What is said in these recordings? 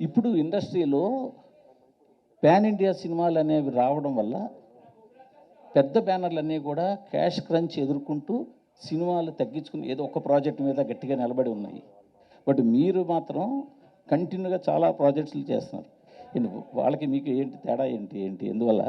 ఇప్పుడు ఇండస్ట్రీలో pan India సినిమాలు అనేవి రావడం వల్ల పెద్ద బ్యానర్లన్నీ కూడా క్యాష్ క్రంచ్ ఎదుర్కొంటూ సినిమాలు తగ్గించుకుని ఏదో ఒక ప్రాజెక్ట్ మీద గట్టిగా నిలబడి ఉన్నాయి. బట్ మీరు మాత్రం కంటిన్యూగా చాలా ప్రాజెక్ట్స్లు చేస్తున్నారు. వాళ్ళకి మీకు ఏంటి తేడా ఏంటి ఏంటి ఎందువల్ల?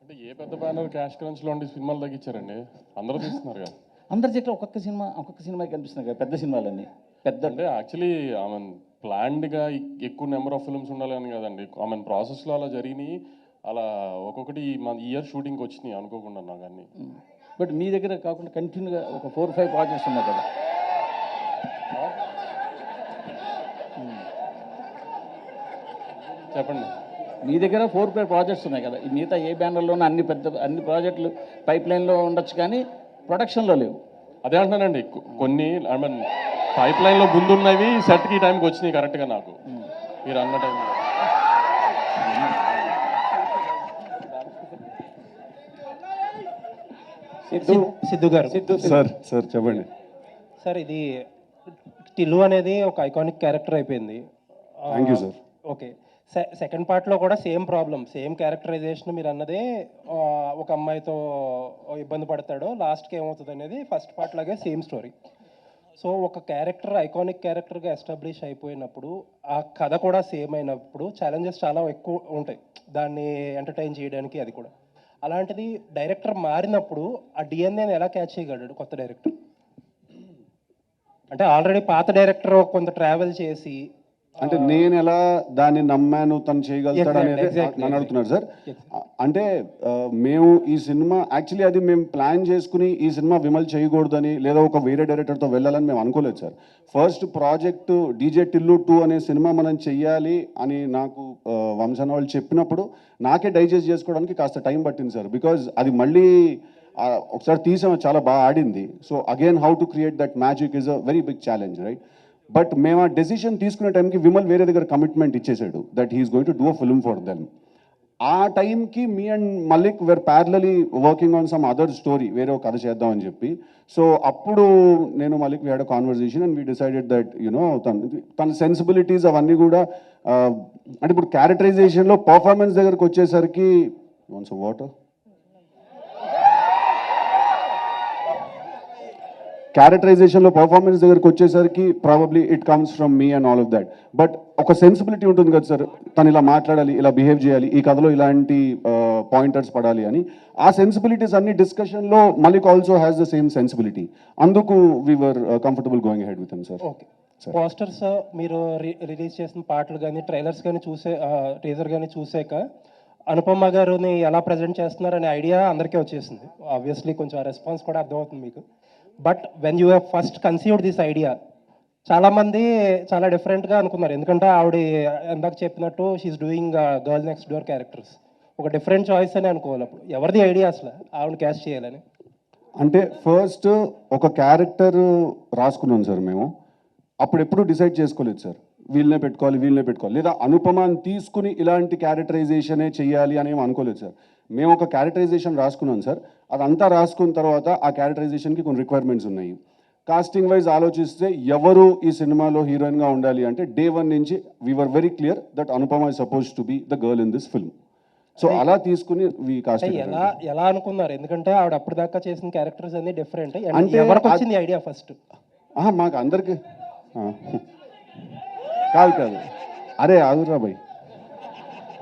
అంటే ఏ పెద్ద బ్యానర్ క్యాష్ క్రంచ్లో ఉండి సినిమాలు తగ్గించారండి? అందరూ తీస్తున్నారు కదా. అందరి దగ్గర ఒక్కొక్క సినిమా కనిపిస్తున్నాయి కదా పెద్ద సినిమాలన్నీ. పెద్ద అంటే యాక్చువల్లీ ఆమె ప్లాన్డ్గా ఎక్కువ నెంబర్ ఆఫ్ ఫిల్మ్స్ ఉండాలని కదండి. ఆమె ప్రాసెస్లో అలా జరిగినాయి. అలా ఒక్కొక్కటి మన ఇయర్ షూటింగ్కి వచ్చినాయి అనుకోకుండా నాకు అన్నీ. బట్ మీ దగ్గర కాకుండా కంటిన్యూగా ఒక 4-5 ప్రాజెక్ట్స్ ఉన్నాయి కదా. చెప్పండి. మీ దగ్గర 4-5 ప్రాజెక్ట్స్ ఉన్నాయి కదా. ఈ మిగతా ఏ బ్యానర్లోనూ అన్ని ప్రాజెక్టులు పైప్ లైన్లో ఉండొచ్చు కానీ ప్రొడక్షన్లో లేవు. అదే అంటున్నానండి, కొన్ని ఐ మీన్ పైప్ లైన్లో ముందున్నవి సెట్కి టైంకి వచ్చినాయి కరెక్ట్గా నాకు మీరు అన్న టైం. సిద్ధు గారు సార్ చెప్పండి సార్. ఇది టిల్లు అనేది ఒక ఐకానిక్ క్యారెక్టర్ అయిపోయింది. Thank you sir. Okay, second పార్ట్లో కూడా సేమ్ ప్రాబ్లం, సేమ్ క్యారెక్టరైజేషన్. మీరు అన్నదే ఒక అమ్మాయితో ఇబ్బంది పడతాడు, లాస్ట్కి ఏమవుతుంది అనేది ఫస్ట్ పార్ట్ లాగే సేమ్ స్టోరీ. సో ఒక క్యారెక్టర్ ఐకానిక్ క్యారెక్టర్గా ఎస్టాబ్లిష్ అయిపోయినప్పుడు ఆ కథ కూడా సేమ్ అయినప్పుడు ఛాలెంజెస్ చాలా ఎక్కువ ఉంటాయి దాన్ని ఎంటర్టైన్ చేయడానికి. అది కూడా అలాంటిది డైరెక్టర్ మారినప్పుడు ఆ డిఎన్ఏని ఎలా క్యాచ్ చేయగలడు కొత్త డైరెక్టర్? అంటే ఆల్రెడీ పాత డైరెక్టర్ కొంత ట్రావెల్ చేసి అంటే నేను ఎలా దాన్ని నమ్మాను తను చేయగలుగుతాడు అనేది నన్ను అడుగుతున్నారు సార్. అంటే మేము ఈ సినిమా యాక్చువల్లీ అది మేము ప్లాన్ చేసుకుని ఈ సినిమా విమల్ చేయకూడదని లేదా ఒక వేరే డైరెక్టర్తో వెళ్ళాలని మేము అనుకోలేదు sir. First project DJ Tillu 2 అనే సినిమా మనం చెయ్యాలి అని నాకు వంశన వాళ్ళు చెప్పినప్పుడు నాకే డైజెస్ట్ చేసుకోవడానికి కాస్త టైం పట్టింది సార్. బికాజ్ అది మళ్ళీ ఒకసారి తీసాము, చాలా బాగా ఆడింది. So again how to create that magic is a very big challenge, right? But మేము ఆ డెసిషన్ తీసుకునే టైంకి విమల్ వేరే దగ్గర కమిట్మెంట్ ఇచ్చేసాడు that he's going to do a film for them. ఆ టైంకి మీ and Malik were parallelly working on some other story, వేరే ఒక కథ చేద్దామని చెప్పి. సో అప్పుడు నేను Malik we had a conversation and we decided that you know తన సెన్సిబిలిటీస్ అవన్నీ కూడా అంటే ఇప్పుడు క్యారెక్టరైజేషన్లో పర్ఫార్మెన్స్ దగ్గరకు వచ్చేసరికి వాటర్ క్యారెక్టరైజేషన్లో పర్ఫార్మెన్స్ దగ్గరకు వచ్చేసరికి probably it comes from me and all of that. But ఒక సెన్సిబిలిటీ ఉంటుంది కదా సార్, తను ఇలా మాట్లాడాలి, ఇలా బిహేవ్ చేయాలి, ఈ కథలో ఇలాంటి పాయింటర్స్ పడాలి అని. ఆ సెన్సిబిలిటీస్ అన్ని డిస్కషన్లో Malik also has the same sensibility. అందుకు we're comfortable going ahead with him sir. Okay, posters మీరు రిలీజ్ చేసిన పాటలు కానీ ట్రైలర్స్ కానీ టీజర్ కానీ చూసాక అనుపమ గారుని ఎలా ప్రజెంట్ చేస్తున్నారు అనే ఐడియా అందరికీ వచ్చేసింది. ఆబ్వియస్లీ కొంచెం ఆ రెస్పాన్స్ కూడా అర్థమవుతుంది మీకు. But when you have first conceived this idea చాలామంది చాలా డిఫరెంట్గా అనుకున్నారు. ఎందుకంటే ఆవిడ ఎందాక చెప్పినట్టు she's doing girl next door characters, ఒక డిఫరెంట్ చాయిస్ అని అనుకోవాలి. అప్పుడు ఎవరిది ఐడియా అసలు ఆవిడ క్యాస్ట్ చేయాలని? అంటే ఫస్ట్ ఒక క్యారెక్టర్ రాసుకున్నాం సార్ మేము. అప్పుడు ఎప్పుడు డిసైడ్ చేసుకోలేదు సార్ వీళ్ళనే పెట్టుకోవాలి లేదా అనుపమాన్ని తీసుకుని ఇలాంటి క్యారెక్టరైజేషనే చెయ్యాలి అని అనుకోలేదు సార్. మేము ఒక క్యారెక్టరైజేషన్ రాసుకున్నాం సార్. అదంతా రాసుకున్న తర్వాత ఆ క్యారెక్టరైజేషన్కి కొన్ని రిక్వైర్మెంట్స్ ఉన్నాయి. కాస్టింగ్ వైజ్ ఆలోచిస్తే ఎవరు ఈ సినిమాలో హీరోయిన్గా ఉండాలి అంటే డే 1 నుంచి we are very clear that Anupama is supposed to be the girl in this film. So అలా తీసుకుని ఎలా అనుకున్నారు? ఎందుకంటే ఆవిడ అప్పటిదాకా చేసిన క్యారెక్టర్స్ అన్ని డిఫరెంట్. అంటే ఎవరికి వచ్చింది ఐడియా ఫస్ట్? మాకు అందరికి కాదు అరే ఆదురా భయ్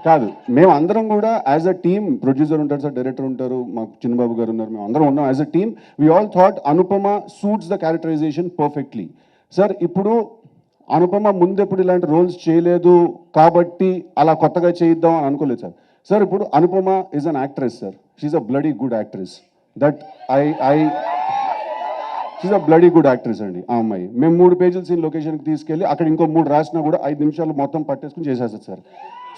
కాదు, మేము అందరం కూడా యాజ్ అ టీమ్, ప్రొడ్యూసర్ ఉంటారు సార్, డైరెక్టర్ ఉంటారు, మాకు చిన్నబాబు గారు ఉన్నారు, మేము అందరం ఉన్నాం as a team. We all thought Anupama suits the characterization perfectly. Sir ఇప్పుడు అనుపమ ముందెప్పుడు ఇలాంటి రోల్స్ చేయలేదు కాబట్టి అలా కొత్తగా చేయిద్దాం అని అనుకోలేదు సార్. సార్ ఇప్పుడు Anupama is an actress sir, she's a bloody good actress. That she's a bloody good actress అండి ఆ అమ్మాయి. మేము 3 పేజీల సీన్ లొకేషన్కి తీసుకెళ్ళి అక్కడ ఇంకో 3 రాసినా కూడా 5 నిమిషాలు మొత్తం పట్టేసుకుని చేసేస్తారు sir.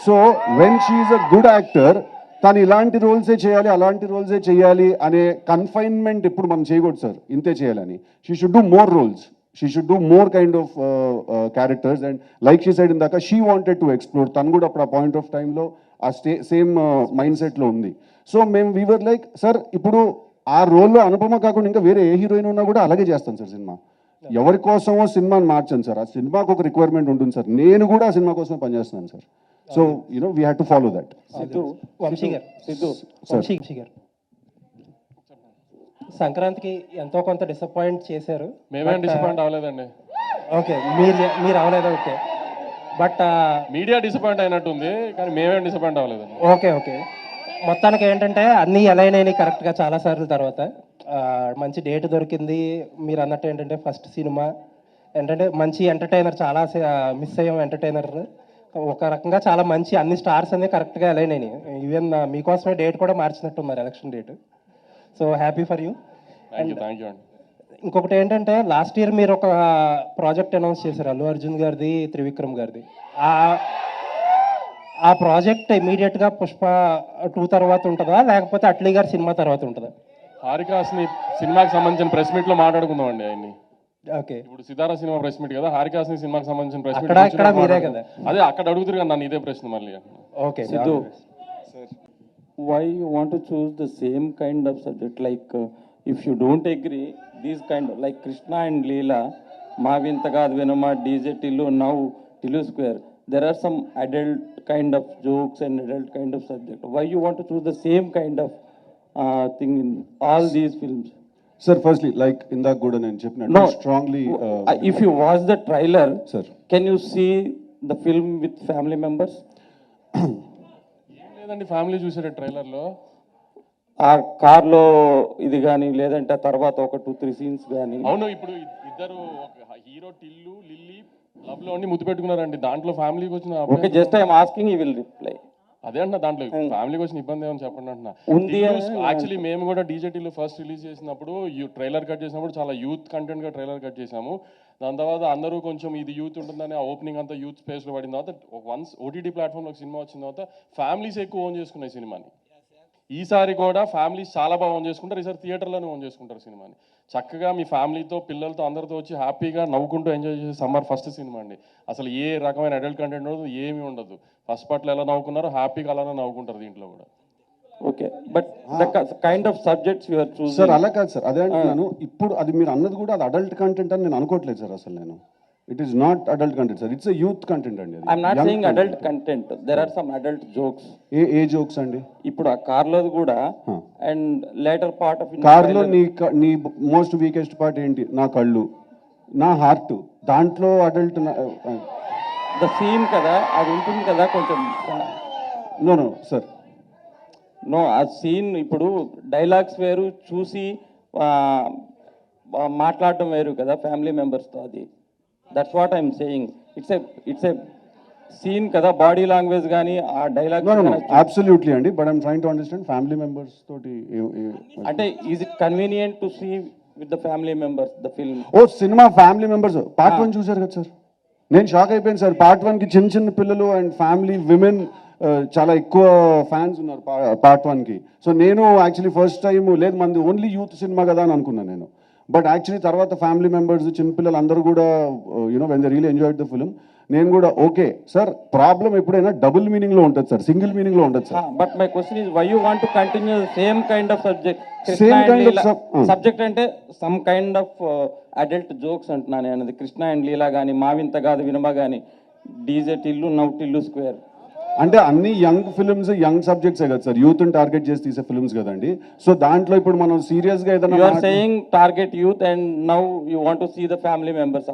So when she's a good actor, తను ఇలాంటి రోల్సే చేయాలి అలాంటి రోల్సే చేయాలి అనే కన్ఫైన్మెంట్ ఎప్పుడు మనం చేయకూడదు సార్. ఇంతే చేయాలని. She should do more roles, she should do more kind of characters. And like she said ఇందాక షీ వాంటెడ్ టు ఎక్స్ప్లోర్. తను కూడా అప్పుడు ఆ పాయింట్ ఆఫ్ టైంలో ఆ సేమ్ మైండ్ సెట్లో ఉంది. సో మేము వీవర్ లైక్ సార్ ఇప్పుడు ఆ రోల్లో అనుపమ కాకుండా ఇంకా వేరే ఏ హీరోయిన్ ఉన్నా కూడా అలాగే చేస్తాం సార్ సినిమా. ఎవరి కోసమో సినిమాని మార్చాను సార్. ఆ సినిమాకు ఒక రిక్వైర్మెంట్ ఉంటుంది సార్. నేను కూడా ఆ సినిమా కోసం పనిచేస్తున్నాను sir. So we have to follow that. Vamshi garu Vamshi గారు సంక్రాంతికి ఎంతో కొంత డిసప్పాయింట్ చేశారు. మేమేం డిసప్పాయింట్ అవ్వలేదండి. ఓకే, మీరు అవలేదు. ఓకే, బట్ మీడియా డిసప్పాయింట్ అయినట్టుంది, కానీ మేమేం డిసప్పాయింట్ అవ్వలేదండి. ఓకే మొత్తానికి ఏంటంటే అన్నీ అలైన్ అయినాయి కరెక్ట్గా చాలా సార్లు. తర్వాత మంచి డేట్ దొరికింది. మీరు అన్నట్టు ఏంటంటే ఫస్ట్ సినిమా ఏంటంటే మంచి ఎంటర్టైనర్, చాలా మిస్ అయ్యాం ఎంటర్టైనర్. ఒక రకంగా చాలా మంచి అన్ని స్టార్స్ అనేవి కరెక్ట్గా అలైన్ అయినాయి. ఈవెన్ మీకోసమే డేట్ కూడా మార్చినట్టున్నారు, election date. So happy for you. Thank you అండి. ఇంకొకటి ఏంటంటే లాస్ట్ ఇయర్ మీరు ఒక ప్రాజెక్ట్ అనౌన్స్ చేశారు, అల్లు అర్జున్ గారిది, త్రివిక్రమ్ గారిది. ఆ ప్రాజెక్ట్ ఇమీడియట్గా పుష్ప 2 తర్వాత ఉంటుందా, లేకపోతే అట్లీ గారి సినిమా తర్వాత ఉంటుందా? హారికాస్ని సినిమాకి సంబంధించిన ప్రెస్ మీట్లో మాట్లాడుకుందాం అండి ఆయన్ని. ఓకే, ఇప్పుడు సితారా సినిమా ప్రెస్ మీట్ కదా, హారికాస్ని సినిమాకి సంబంధించిన ప్రెస్ మీట్ అక్కడ మీరే కదా. అదే అక్కడ అడుగుతారు కదా నన్ను ఇదే ప్రశ్న మళ్ళీ. Okay, Sidhu, why you want to choose the same kind of subject? Like, if you don't agree, these kind of, like Krishna and Leela, Mavintagad Venama, DJ Tillu, now Tillu Square, there are some adult kind of jokes and adult kind of subject. Why you want to choose the same kind of thing in all these films? Sir firstly like ఇందాక కూడా నేను చెప్పినట్టు No. Strongly If you watch the trailer, sir can you see the film with family members? ఏం లేదండి, family చూసారు ట్రైలర్లో. ఆ కార్లో ఇది కానీ, లేదంటే ఆ తర్వాత ఒక 2-3 సీన్స్ కానీ. అవును, ఇప్పుడు ఇద్దరు హీరో టిల్లు లిల్లీ లవ్ లో అన్ని ముద్దు పెట్టుకున్నారండి. దాంట్లో ఫ్యామిలీకి వచ్చిన okay, just I'm asking, you will reply. అదే అంటున్నా, దాంట్లో ఫ్యామిలీకి వచ్చిన ఇబ్బంది ఏమని చెప్పండి అంటున్నా. ఉంది యాక్చువల్లీ మేము కూడా డీజేటీలో ఫస్ట్ రిలీజ్ చేసినప్పుడు ట్రైలర్ కట్ చేసినప్పుడు చాలా యూత్ కంటెంట్ గా ట్రైలర్ కట్ చేసాము. దాని తర్వాత అందరూ కొంచెం ఇది యూత్ ఉంటుందని ఆ ఓపెనింగ్ అంతా యూత్ స్పేస్ లో పడిన తర్వాత వన్స్ ఓటీటీ ప్లాట్ఫామ్ లో సినిమా వచ్చిన తర్వాత ఫ్యామిలీస్ ఎక్కువ ఓన్ చేసుకున్నాయి సినిమాని. ఈసారి కూడా ఫ్యామిలీస్ చాలా బాగా ఓన్ చేసుకుంటారు. ఈసారి థియేటర్లోనే ఓన్ చేసుకుంటారు సినిమాని. చక్కగా మీ ఫ్యామిలీతో పిల్లలతో అందరితో వచ్చి హ్యాపీగా నవ్వుకుంటూ ఎంజాయ్ చేసే సమ్మర్ ఫస్ట్ సినిమా అండి. అసలు ఏ రకమైన అడల్ట్ కంటెంట్ ఉండదు, ఏమీ ఉండదు. ఫస్ట్ పార్ట్లో ఎలా నవ్వుకున్నారో హ్యాపీగా అలానే నవ్వుకుంటారు దీంట్లో కూడా. Okay, but the kind of subjects you are choosing. Sir అలా కాదు సార్, అదే అంటున్నాను. ఇప్పుడు అది మీరు అన్నది కూడా అది అడల్ట్ కంటెంట్ అని నేను అనుకోవట్లేదు సార్. అసలు నేను it is not adult content sir, it's youth content అండి. I'm not saying adult content, there are some adult jokes. ఏ జోక్స్ అండి? ఇప్పుడు ఆ కార్లో కూడా అండ్ లేటర్ పార్ట్ ఆఫ్ కార్లో నీ మోస్ట్ వీకెస్ట్ పార్ట్ ఏంటి? నా కళ్ళు, నా హార్ట్. దాంట్లో అడల్ట్ ద సీన్ కదా, అది ఉంటుంది కదా కొంచెం. నో సార్, నో, ఆ సీన్ ఇప్పుడు డైలాగ్స్ వేరు, చూసి మాట్లాడటం వేరు కదా ఫ్యామిలీ మెంబర్స్తో. అది that's what I'm saying. It's a scene కదా, బాడీ లాంగ్వేజ్ కానీ ఆ డైలాగ్. అబ్సల్యూట్లీ అండి, but I'm trying to understand family members తోటి అంటే is it convenient to see with the family members the film? ఓ సినిమా ఫ్యామిలీ మెంబర్స్ పార్ట్ 1 చూసారు కదా సార్? నేను షాక్ అయిపోయాను సార్. పార్ట్ 1కి చిన్న పిల్లలు అండ్ ఫ్యామిలీ విమెన్ చాలా ఎక్కువ ఫ్యాన్స్ ఉన్నారు పార్ట్ 1కి. సో నేను యాక్చువల్లీ ఫస్ట్ టైం లేదు మంది ఓన్లీ యూత్ సినిమా కదా అని అనుకున్నాను నేను. బట్ యాక్చువల్లీ తర్వాత ఫ్యామిలీ మెంబర్స్, చిన్నపిల్లలు అందరూ కూడా you know when they really enjoyed the film. నేను కూడా ఓకే సార్, ప్రాబ్లం ఎప్పుడైనా డబుల్ మీనింగ్ లో ఉంటుంది సార్, సింగిల్ మీనింగ్ లో ఉంటుంది sir. But my question is why you want to continue same kind of subject? Subject అంటే some kind of adult jokes అంటున్నాను అనేది. కృష్ణ అండ్ లీలా కానీ, మావింత కాదు వినమ కానీ, DJ Tillu, now Tillu square. అంటే అన్ని యంగ్ ఫిల్మ్స్, యంగ్ సబ్జెక్ట్సే కదా సార్, యూత్ టార్గెట్ చేసి తీసే ఫిల్మ్స్ కదండి. సో దాంట్లో ఇప్పుడు మనం సీరియస్ గా ఏదైనా you are saying target youth and now you want to see the family members.